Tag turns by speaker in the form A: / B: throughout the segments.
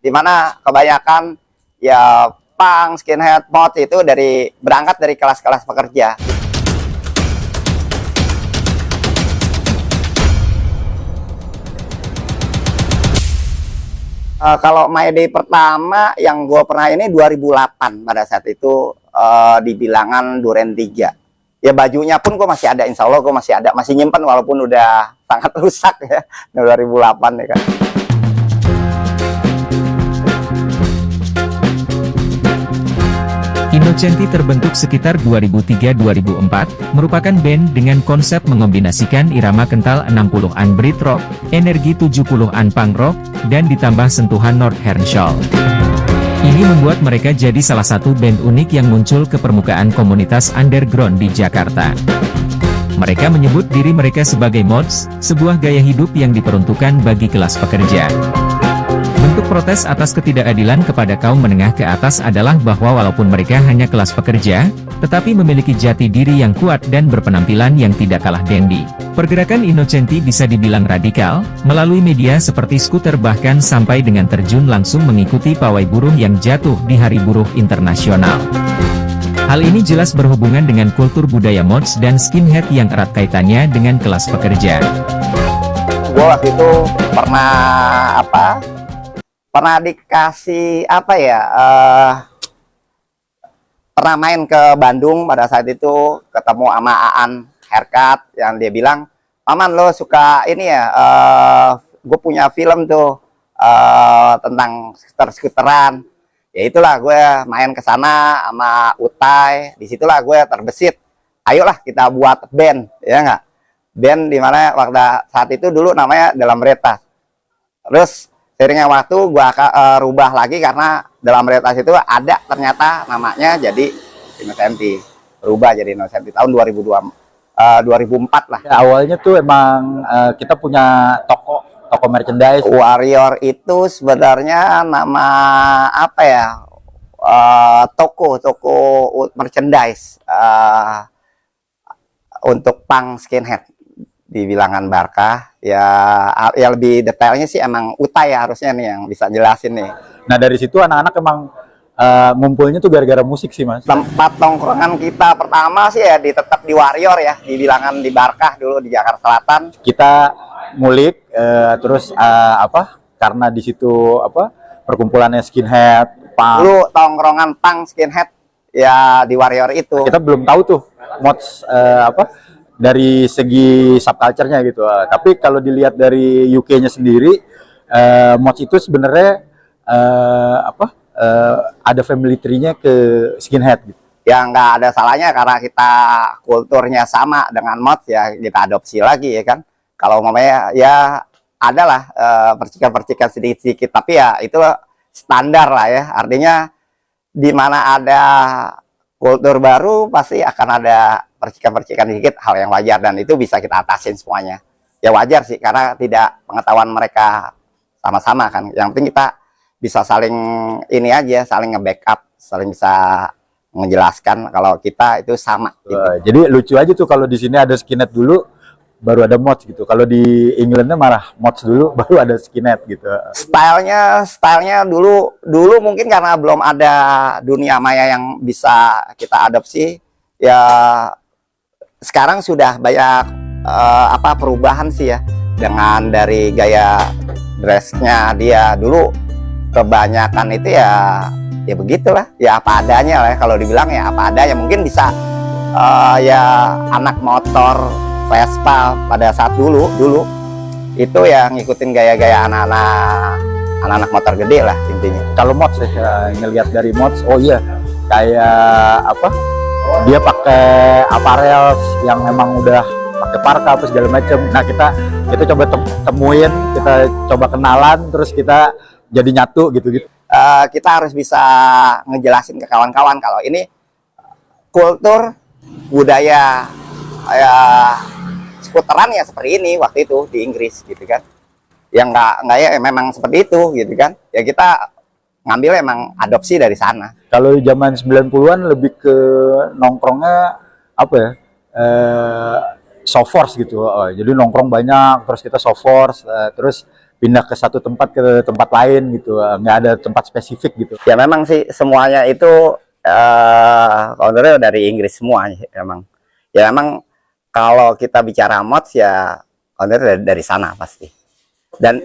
A: dimana kebanyakan ya punk, skinhead, mod itu berangkat dari kelas-kelas pekerja. Kalau My Day pertama yang gue pernah ini 2008, pada saat itu di bilangan Duren 3. Ya bajunya pun gue masih ada, insya Allah gue masih nyimpen walaupun udah sangat rusak ya, 2008 ya kan.
B: Innocenti terbentuk sekitar 2003-2004, merupakan band dengan konsep mengombinasikan irama kental 60-an Brit rock, energi 70-an punk rock, dan ditambah sentuhan Nordhorn-Schall. Ini membuat mereka jadi salah satu band unik yang muncul ke permukaan komunitas underground di Jakarta. Mereka menyebut diri mereka sebagai mods, sebuah gaya hidup yang diperuntukkan bagi kelas pekerja. Bentuk protes atas ketidakadilan kepada kaum menengah ke atas adalah bahwa walaupun mereka hanya kelas pekerja, tetapi memiliki jati diri yang kuat dan berpenampilan yang tidak kalah dandy. Pergerakan Innocenti bisa dibilang radikal, melalui media seperti skuter bahkan sampai dengan terjun langsung mengikuti pawai buruh yang jatuh di Hari Buruh Internasional. Hal ini jelas berhubungan dengan kultur budaya mods dan skinhead yang erat kaitannya dengan kelas pekerja.
A: Gue waktu itu pernah dikasih pernah main ke Bandung. Pada saat itu ketemu sama Aan Haircut yang dia bilang, "Paman, lo suka ini ya, gue punya film tuh tentang skuteran." Ya itulah gue main ke sana sama Utai. Disitulah gue terbesit, ayolah kita buat band, ya nggak? Band dimana waktu saat itu dulu namanya Dalam Retas. Terus seiringnya waktu gue rubah lagi karena Dalam Retas itu ada ternyata namanya jadi Innocenti, berubah jadi Innocenti tahun 2004 lah.
C: Ya, awalnya tuh emang kita punya toko merchandise.
A: Warrior itu sebenarnya nama toko merchandise untuk punk skinhead di bilangan Barkah. Ya lebih detailnya sih emang Utai ya harusnya nih yang bisa jelasin nih.
C: Nah dari situ anak-anak emang ngumpulnya tuh gara-gara musik sih, Mas.
A: Tempat tongkrongan kita pertama sih ya tetap di Warrior ya, di bilangan di Barkah dulu di Jakarta Selatan.
C: Kita ngulik terus karena di situ perkumpulannya skinhead, punk.
A: Dulu tongkrongan punk skinhead ya di Warrior itu.
C: Kita belum tahu tuh mods dari segi subculture-nya gitu. Tapi kalau dilihat dari UK-nya sendiri, mods itu sebenarnya ada family tree-nya ke skinhead gitu.
A: Ya nggak ada salahnya karena kita kulturnya sama dengan mods ya kita adopsi lagi ya kan. Kalau umpamanya ya adalah percikan-percikan sedikit-sedikit, tapi ya itu standar lah ya. Artinya di mana ada kultur baru pasti akan ada percikan-percikan sedikit, hal yang wajar dan itu bisa kita atasin semuanya. Ya wajar sih karena tidak pengetahuan mereka sama-sama kan. Yang penting kita bisa saling ini aja, saling nge-backup, saling bisa menjelaskan kalau kita itu sama gitu.
C: Jadi lucu aja tuh kalau di sini ada skinhead dulu baru ada mods gitu. Kalau di Englandnya malah mods dulu baru ada skinhead gitu.
A: Stylenya dulu mungkin karena belum ada dunia maya yang bisa kita adopsi. Ya sekarang sudah banyak perubahan sih ya, dengan dari gaya dressnya dia. Dulu kebanyakan itu ya begitulah, ya apa adanya lah ya. Kalau dibilang ya apa adanya, mungkin bisa ya anak motor Vespa pada saat dulu itu ya ngikutin gaya-gaya anak-anak motor gede lah intinya.
C: Kalau mods ya, ngelihat dari mods, oh iya kayak dia pakai apparel yang memang udah pakai parka apa segala macam. Nah kita coba temuin, kita coba kenalan, terus kita jadi nyatu gitu.
A: Kita harus bisa ngejelasin ke kawan-kawan kalau ini kultur budaya ya skuteran ya seperti ini waktu itu di Inggris gitu kan. Yang nggak ya memang seperti itu gitu kan. Ya kita ngambil emang adopsi dari sana.
C: Kalau zaman 90-an lebih ke nongkrongnya soft force gitu. Jadi nongkrong banyak, terus kita soft force, terus pindah ke satu tempat ke tempat lain gitu, nggak ada tempat spesifik gitu.
A: Ya memang sih semuanya itu foundernya dari Inggris semua emang. Ya memang kalau kita bicara mods ya founder dari sana pasti. Dan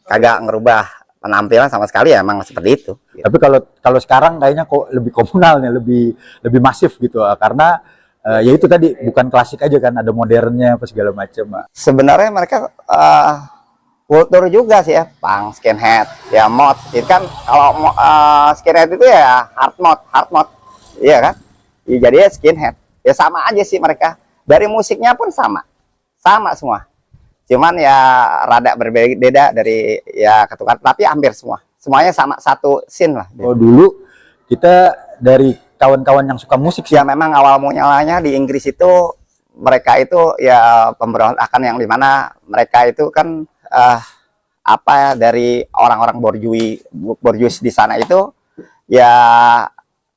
A: kagak ngerubah penampilan sama sekali ya emang seperti itu.
C: Tapi kalau sekarang kayaknya kok lebih komunal nih, lebih masif gitu, karena ya itu tadi bukan klasik aja kan, ada modernnya apa segala macam.
A: Sebenarnya mereka kultur juga sih ya, punk, skinhead, ya mod. Itu kan kalau skinhead itu ya hard mod, iya kan? Ya, jadi ya skinhead, ya sama aja sih mereka. Dari musiknya pun sama semua. Cuman ya rada berbeda dari ya ketukan, tapi hampir semuanya sama satu scene lah.
C: Oh, dulu kita dari kawan-kawan yang suka musik sih.
A: Ya memang awal mulanya di Inggris itu mereka itu ya pemberontakan yang dimana mereka itu kan apa ya, dari orang-orang borjuis di sana itu ya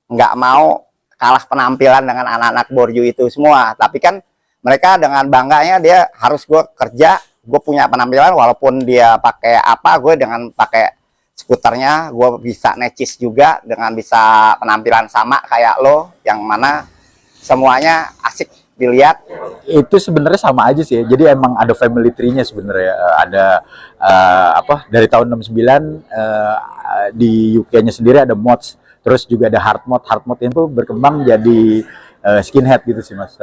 A: nggak mau kalah penampilan dengan anak-anak borju itu semua, tapi kan mereka dengan bangganya dia harus gue kerja, gue punya penampilan walaupun dia pakai apa, gue dengan pakai skuternya gue bisa necis juga dengan bisa penampilan sama kayak lo, yang mana semuanya asik dilihat.
C: Itu sebenarnya sama aja sih ya. Jadi emang ada family tree-nya sebenarnya. Ada apa dari tahun 69 di UK-nya sendiri ada mods, terus juga ada hard mod itu berkembang jadi skinhead gitu sih Mas.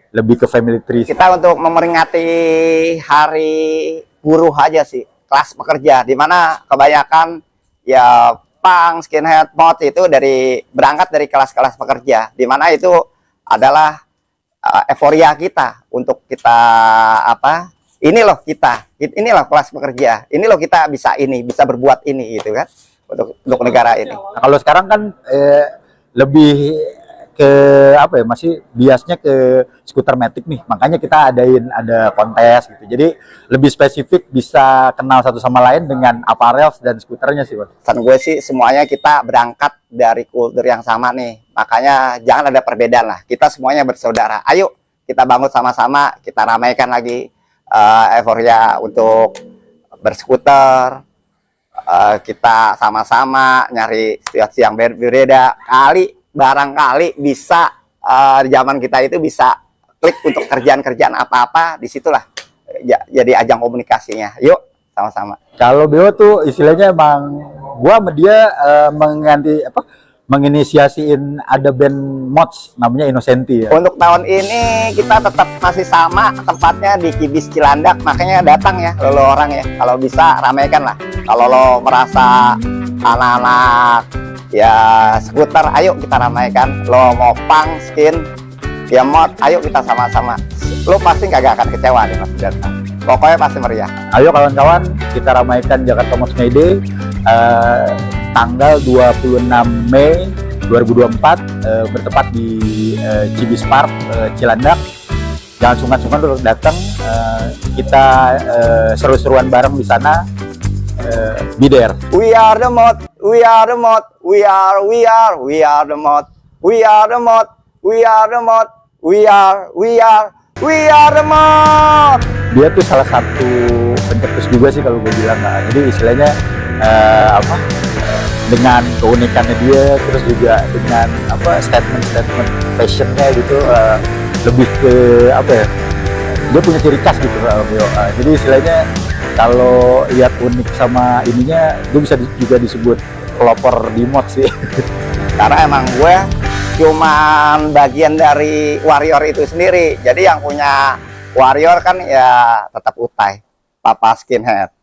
C: Lebih ke family tree.
A: Kita untuk memperingati hari buruh aja sih, kelas pekerja, di mana kebanyakan ya punk, skinhead, mod itu berangkat dari kelas-kelas pekerja, di mana itu adalah euforia kita untuk kita apa, ini loh kita, ini loh kelas pekerja, ini loh kita bisa berbuat ini gitu kan untuk negara ini.
C: Nah, kalau sekarang kan lebih ke apa ya, masih biasnya ke skuter matic nih, makanya kita ada kontes gitu, jadi lebih spesifik bisa kenal satu sama lain dengan apparel dan skuternya sih Mas.
A: Pesan gue sih semuanya kita berangkat dari kultur yang sama nih, makanya jangan ada perbedaan lah, kita semuanya bersaudara. Ayo kita bangun sama-sama, kita ramaikan lagi euforia untuk berskuter, kita sama-sama nyari situasi yang berbeda, barangkali bisa di zaman kita itu bisa klik untuk kerjaan-kerjaan apa-apa, disitulah ya, jadi ajang komunikasinya. Yuk sama-sama.
C: Kalau Beo tuh istilahnya emang gua sama dia menginisiasiin ada band mods namanya Innocenti ya.
A: Untuk tahun ini kita tetap masih sama tempatnya di Kibis Cilandak, makanya datang ya lo orang ya, kalau bisa ramaikan lah. Kalau lo merasa anak-anak ya skuter, ayo kita ramaikan. Lo mau punk, skin, ya mod, ayo kita sama-sama. Lo pasti kagak akan kecewa deh Mas datang. Pokoknya pasti meriah.
C: Ayo kawan-kawan, kita ramaikan Jakarta Mods May Day tanggal 26 Mei 2024 bertepat di Cibis Park Cilandak. Jangan sungkan-sungkan untuk datang, kita seru-seruan bareng di sana. Be there.
A: We are the mod, we are the mod, we are the mod, we are the mod, we are the mod, we are the mod.
C: Dia tuh salah satu pencetus juga sih kalau gue bilang. Nah, jadi istilahnya dengan keunikannya dia, terus juga dengan statement fashionnya gitu, lebih ke apa ya, dia punya ciri khas gitu. Jadi istilahnya kalau lihat unik sama ininya, gue bisa juga disebut pelopor di mod sih.
A: Karena emang gue cuman bagian dari warrior itu sendiri. Jadi yang punya warrior kan ya tetap Utai, Papa Skinhead.